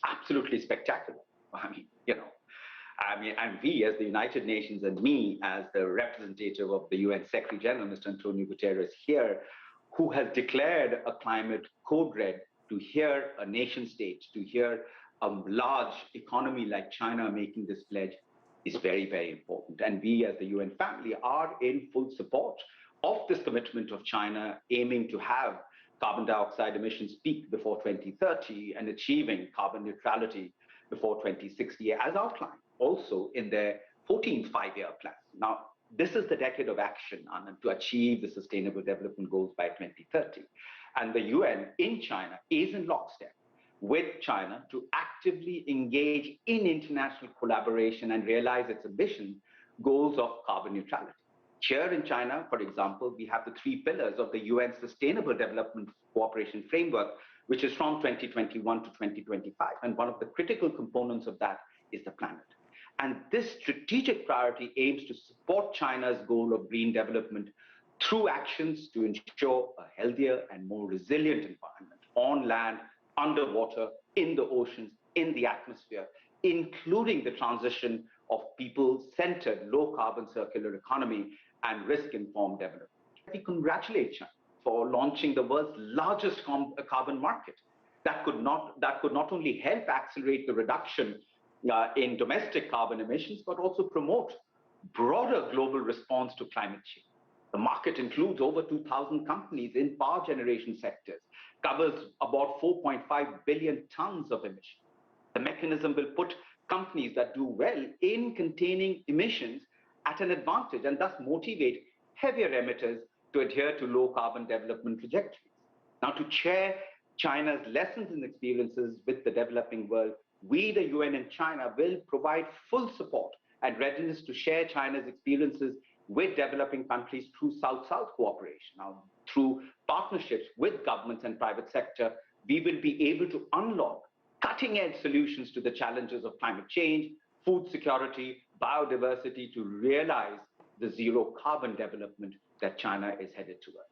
absolutely spectacular. I mean, and we as the United Nations and me as the representative of the UN Secretary General, Mr. Antonio Guterres here, who has declared a climate code red, to hear a nation state, to hear a large economy like China making this pledge is very, very important. And we as the UN family are in full support of this commitment of China aiming to have carbon dioxide emissions peak before 2030 and achieving carbon neutrality before 2060 as outlined also in their 14th five-year plan. Now, this is the decade of action to achieve the Sustainable Development Goals by 2030. And the UN in China is in lockstep with China to actively engage in international collaboration and realize its ambition goals of carbon neutrality. Here in China, for example, we have the three pillars of the UN Sustainable Development Cooperation Framework, which is from 2021 to 2025. And one of the critical components of that is the planet. And this strategic priority aims to support China's goal of green development through actions to ensure a healthier and more resilient environment on land, underwater, in the oceans, in the atmosphere, including the transition of people-centered, low-carbon circular economy and risk-informed development. We congratulate China for launching the world's largest carbon market that could not only help accelerate the reduction in domestic carbon emissions, but also promote broader global response to climate change. The market includes over 2,000 companies in power generation sectors, covers about 4.5 billion tons of emissions. The mechanism will put companies that do well in containing emissions at an advantage and thus motivate heavier emitters to adhere to low carbon development trajectories. Now, to share China's lessons and experiences with the developing world, we, the UN and China, will provide full support and readiness to share China's experiences with developing countries through South-South cooperation. Now, through partnerships with governments and private sector, we will be able to unlock cutting-edge solutions to the challenges of climate change, food security, biodiversity, to realize the zero carbon development that China is headed toward.